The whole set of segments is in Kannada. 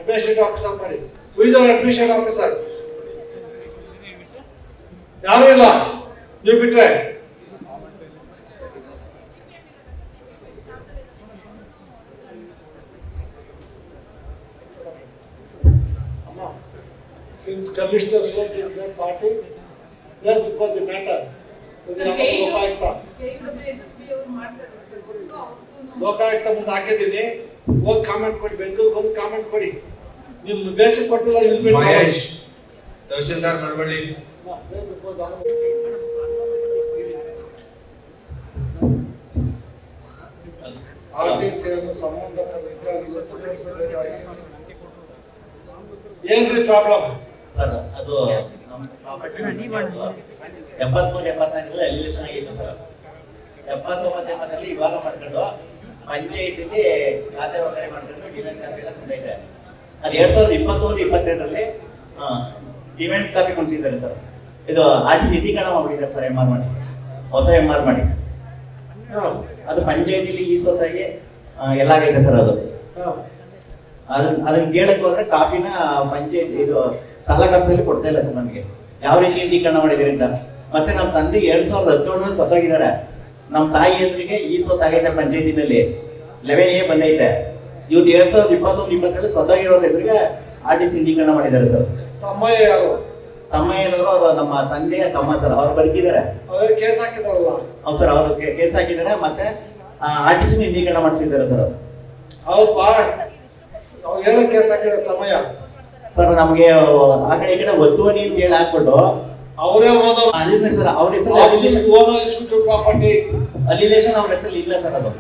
ಅಡ್ಮಿನಿಸ್ಟ್ರೇಟಿವ್ ಆಫೀಸರ್ ಮಾಡಿ. ಉಳಿದವರು ಅಡ್ಮಿನಿಸ್ಟ್ರೇಟಿವ್ ಆಫೀಸರ್ ಯಾರು ಇಲ್ಲ, ನೀವು ಬಿಟ್ರೆ. Since commissioner wrote in their party, yes, because the matter. Lokayukta ಮುಂದೆ ಹಾಕಿದ್ದೀನಿ, ಹೋಗಿ ಕಾಮೆಂಟ್ ಕೊಡಿ, ಬೆಂಗಳೂರಿಗೆ ಹೋಗಿ ಕಾಮೆಂಟ್ ಕೊಡಿ. ನೀವು ಬೇಸಿಕ್ ಕೊಟ್ಟಿಲ್ಲ, ಮಹೇಶ್ ತಹಶೀಲ್ದಾರ್ ಮಳವಳ್ಳಿ. ಏನ್ರಿ ಪ್ರಾಬ್ಲಮ್ ಸರ್? ಅದು ನಮ್ಮ ಪ್ರಾಪರ್ಟಿ 73-74 ಎಲಿವೇಶನ್ ಆಗಿತ್ತು ಸರ್. 79-80 ಇವಾಗ ಮಾಡ್ಕೊಂಡು ಪಂಚಾಯತಿಗೆ ಖಾತೆ ವಕಾರಿ ಮಾಡ್ಕೊಂಡು ಡಿಮ್ಯಾಂಡ್ ಕಾಪಿ ಎಲ್ಲ ತಂದೈತೆ. ಅದು 2021-22 ಡಿಮ್ಯಾಂಡ್ ಕಾಪಿ ಕೊಡಿಸಿದ್ದಾರೆ ಸರ್. ಇದು ಆರ್ಟಿ ನಿಧೀಕರಣ ಮಾಡ್ಬಿಟ್ಟಿದ್ದಾರೆ ಸರ್, MR ಮಾಡಿ, ಹೊಸ MR ಮಾಡಿ. ಅದು ಪಂಚಾಯತಿಲಿ ಈ ಸೊತ್ತಾಗಿ ಎಲ್ಲ ಆಗೈತೆ ಸರ್. ಅದನ್ನ ಕೇಳಕ್ ಹೋದ್ರೆ ಕಾಪಿನ ಪಂಚಾಯತ್ ಇದು ತಾಲೂಕು ಆಫೀಸಲ್ಲಿ ಕೊಡ್ತಾ ಇಲ್ಲ ಸರ್ ನಮಗೆ. ಯಾವ ರೀತಿ ನಿಧೀಕರಣ ಮಾಡಿದ್ರಿ ಅಂತ. ಮತ್ತೆ ನಮ್ಮ ತಂದೆ 2017 ಸೊತ್ತಾಗಿದ್ದಾರೆ. ನಮ್ಮ ತಾಯಿ ಹೆಸರಿಗೆ ಈ ಸೊತ್ತಾಗೈತೆ ಪಂಚಾಯತಿನಲ್ಲಿ 11A ಬಂದೈತೆ. ಇವ್ರು 2021-22 ಸೊತ್ತಾಗಿರೋರ ಹೆಸರಿಗೆ RDC ನಿಧೀಕರಣ ಮಾಡಿದ್ದಾರೆ ಸರ್. ತಮ್ಮಯ್ಯ ಯಾರು? ತಮ್ಮಯ್ಯನವರು ನಮ್ಮ ತಂದೆಯ ತಮ್ಮ ಸರ್. ಅವ್ರು ಬದುಕಿದ್ದಾರೆ. ಕೇಸ್ ಹಾಕಿದಾರಲ್ಲ? ಹೌದು ಸರ್, ಅವರು ಕೇಸ್ ಹಾಕಿದ್ದಾರೆ. ಮತ್ತೆ RDC ನಿಧೀಕರಣ ಮಾಡಿಸಿದ್ದಾರೆ ಸರ್. ಅವ್ರು ಏನೋ ಕೇಸ್ ಹಾಕಿದ್ದಾರೆ ತಮ್ಮಯ್ಯ ಸರ್. ನಮ್ಗೆ ಆ ಕಡೆ ಈ ಕಡೆ ಒತ್ತುವರಿ ಅಂತ ಹೇಳಿ ಹಾಕ್ಬಿಟ್ಟು ಅವರೇ ಓದೋರು. ಅದೇ ಸರ್, ಅವ್ರ ಹೆಸರು ಪ್ರಾಪರ್ಟಿ ಅಲಿಲೇಷನ್ ಅವ್ರ ಹೆಸರು ಇಲ್ಲ ಸರ್. ಅದು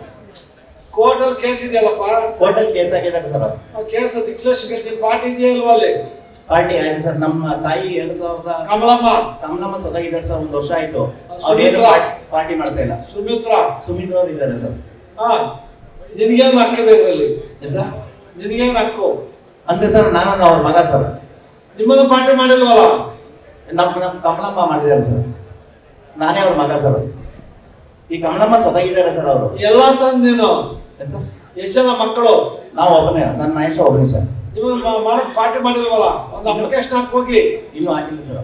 ಕೋರ್ಟ್ ಅಲ್ಲಿ ಕೇಸ್ ಇದೆಯಲ್ಲಪ್ಪ. ಕೋರ್ಟ್ ಅಲ್ಲಿ ಕೇಸ್ ಹಾಕಿದ್ದಾರೆ ಸರ್. ಕೇಸ್ ಡಿಕ್ಲೇಷನ್ ಪಾರ್ಟಿ ಇದೆಯಾ ಇಲ್ವಾ ಅಲ್ಲಿ? ಪಾರ್ಟಿ ಆಯ್ತು ಸರ್. ನಮ್ಮ ತಾಯಿ 2000 ಕಮಲಮ್ಮ ಸೊತ್ತಾಗಿದ್ದಾರೆ ಸರ್. 1 ವರ್ಷ ಆಯ್ತು. ಅವ್ರೇನು ಪಾರ್ಟಿ ಮಾಡ್ತಾ ಇಲ್ಲ. ಸುಮಿತ್ರಾ ಅವ್ರು ಇದ್ದಾರೆ ಸರ್. ನಿನ್ಗೇನ್ ಹಾಕಿದೆ ಇದರಲ್ಲಿ? ಸರ್ ನಿನ್ಗೇನ್ ಹಾಕು ಅಂದ್ರೆ ಸರ್, ನಾನು ಅವ್ರ ಮಗ ಸರ್. ನಿಮ್ಮನ್ನು ಪಾರ್ಟಿ ಮಾಡಿಲ್ವಲ್ಲ? ನಮ್ ಕಮಲಮ್ಮ ಮಾಡಿದ್ದಾರೆ ಸರ್. ನಾನೇ ಅವ್ರ ಮಗ ಸರ್. ಈ ಕಮಲಮ್ಮ ಸೊತ್ತಾಗಿದ್ದಾರೆ ಸರ್. ಅವರು ಎಲ್ಲ ತಂದ್ ನೀನು ಎಷ್ಟು ಜನ ಮಕ್ಕಳು? ನಾವು ಒಬ್ಬನೇ, ನನ್ನ ಮಹೇಶ ಒಬ್ಬನೇ ಸರ್. ನಿಮ್ಮನ್ನು ಮಾಡಕ್ ಪಾರ್ಟಿ ಮಾಡಿಲ್ವಲ್ಲ? ಒಂದು ಅಪ್ಲಿಕೇಶನ್ ಹಾಕಿ ಹೋಗಿ. ಇನ್ನೂ ಹಾಕಿಲ್ಲ ಸರ್.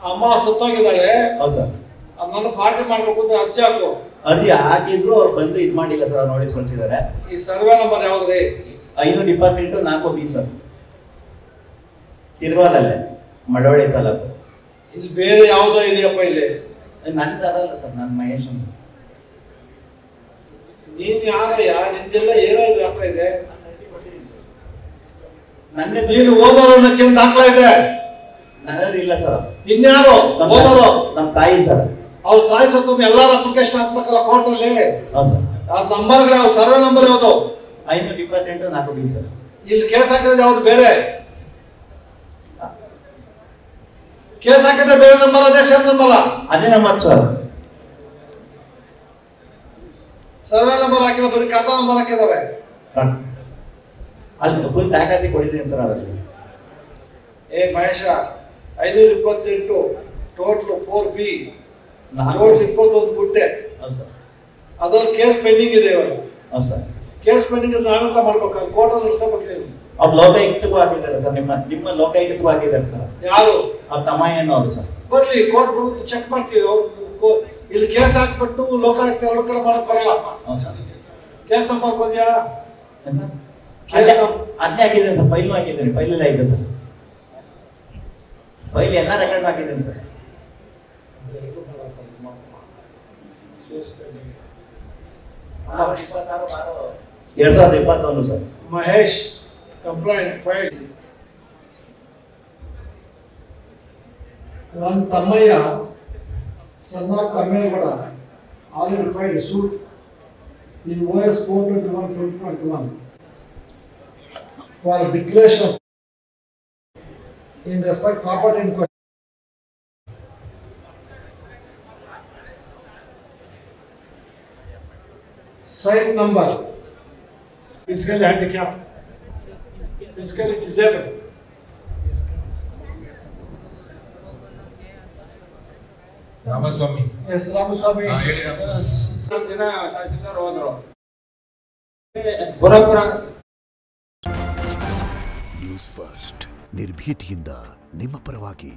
ಅಮ್ಮ ಸತ್ತೋಗಿದ್ದಾಳೆ. ಹೌದು ಸರ್. ನನ್ನ ಪಾರ್ಟಿ ಮಾಡ್ಬೇಕು ಅಂತ ಅರ್ಜಿ ಹಾಕು. ಅರ್ಜಿ ಹಾಕಿದ್ರು ಅವ್ರು ಬಂದು ಇದ್ ಮಾಡಿಲ್ಲ ಸರ್. ನೋಡಿಸ್ಕೊಳ್ತಿದ್ದಾರೆ. ಈ ಸರ್ವೆ ನಂಬರ್ ಯಾವ್ದ್ರಿ? 528-4B sir. ತಿರುವಾಲಲ್ಲೇ, ಮಳವಳ್ಳಿ ತಾಲೂಕು. ಇಲ್ಲಿ ಬೇರೆ ಯಾವ್ದೋ ಇದೆಯಪ್ಪ ಇಲ್ಲಿ? ನಂದು ಅದಲ್ಲ ಸರ್, ನನ್ನ ಮಹೇಶ್ ಅಂತ. ನೀನ್ ಯಾರಯ್ಯ? ನಿಂದೆಲ್ಲ ಏನೋ ದಾಖಲೆ ಇದೆ? ನಂದೇ ನೀನು ಓದೋರು ಅನ್ನೋಕ್ಕೇನು ದಾಖಲೆ ಇದೆ? ನನ್ನದು ಇಲ್ಲ ಸರ್. ಇನ್ಯಾರು ಓದೋರು? ನಮ್ಮ ತಾಯಿ ಸರ್. ಅವ್ರ ತಾಯಿ ಸತ್ತ ಎಲ್ಲಾರು ಅಪ್ಲಿಕೇಶನ್ ಹಾಕ್ಬೇಕಲ್ಲ ಕೋರ್ಟ್ ಅಲ್ಲಿ. ಹೌದು ಸರ್. ಆ ನಂಬರ್ಗಳು ಯಾವ? ಸರ್ವೆ ನಂಬರ್ ಯಾವ್ದು? 528-4B sir. ಇಲ್ಲಿ ಕೇಸ್ ಹಾಕಿದ್ರೆ ಯಾವ್ದು ಬೇರೆ? ಕೇಸ್ ಹಾಕಿದ್ರೆ ಬೇರೆ ನಂಬರ್, ಅದೇ ಸೇಮ್ ನಂಬರ್? ಅದೇ ನಂಬರ್ ಸರ್. ಸರ್ವೆ ನಂಬರ್ ಹಾಕಿಲ್ಲ, ಬರೀ ಖಾತಾ ನಂಬರ್ ಹಾಕಿದ್ದಾರೆ. ಅಲ್ಲಿ ಫುಲ್ ದಾಖಲಾತಿ ಕೊಡಿದ್ದೀನಿ ಸರ್. ಅದರಲ್ಲಿ ಮಹೇಶ 528 ಟೋಟಲ್ 4B ಟೋಟಲ್ 21 ಗುಟ್ಟೆ. ಹೌದು ಸರ್. ಅದ್ರಲ್ಲಿ ಕೇಸ್ ಪೆಂಡಿಂಗ್ ಇದೆ ಇವಾಗ. ಹೌದು ಸರ್. ಕೇಸ್ ಪೆಂಡಿಂಗ್ ನಾವೆಂತ ಮಾಡ್ಬೇಕು? ಕೋರ್ಟ್ ಅಲ್ಲಿ ಇರ್ಕೋಬೇಕು. ಅವ್ರು ಲೋಕಾಯುಕ್ತಕ್ಕೂ ಹಾಕಿದ್ದಾರೆ ಸರ್. ನಿಮ್ಮ ಲೋಕಾಯುಕ್ತಕ್ಕೂ ಹಾಕಿದ್ದಾರೆ ಸರ್. ಯಾರು? ಅವ್ರ ತಮ್ಮಯ್ಯನವರು ಅವರು ಸರ್. ಬರ್ಲಿ, ಕೋರ್ಟ್ ಬಂದು ಚೆಕ್ ಮಾಡ್ತೀವಿ. ಇಲ್ಲಿ ಕೇಸ್ ಹಾಕ್ಬಿಟ್ಟು ಲೋಕಾಯುಕ್ತ 2 ಕಡೆ ಮಾಡಕ್ ಬರಲ್ಲ. ಕೇಸ್ ನಂಬರ್ ಬಂದ್ಯಾ? ಅದೇ ಹಾಕಿದ್ದೇನೆ ಸರ್. ಫೈಲ್ ಹಾಕಿದ್ದೇನೆ. ಫೈಲ್ ಎಲ್ಲ ಇದೆ ಸರ್. ಫೈಲ್ ಎಲ್ಲ ರೆಕಾರ್ಡ್ ಹಾಕಿದ್ದೇನೆ sir. 2021 sir. Mahesh complaint file. ನನ್ನ ತಮ್ಮಯ್ಯ ಸನ್ನ Kammegowda already file suit in OS 421/2021 for declaration in respect property in question. Site number, physically handicapped, physically disabled. Ramaswamy. Yes, Ramaswamy. ಹೇಳಿ ರಾಮಸ್ವಾಮಿ. ದಿನ ತಹಶೀಲ್ದಾರ್ ಹೋದ್ರು. ಪುರ ನ್ಯೂಸ್ ಫಸ್ಟ್ ನಿರ್ಭೀತಿಯಿಂದ ನಿಮ್ಮ ಪರವಾಗಿ.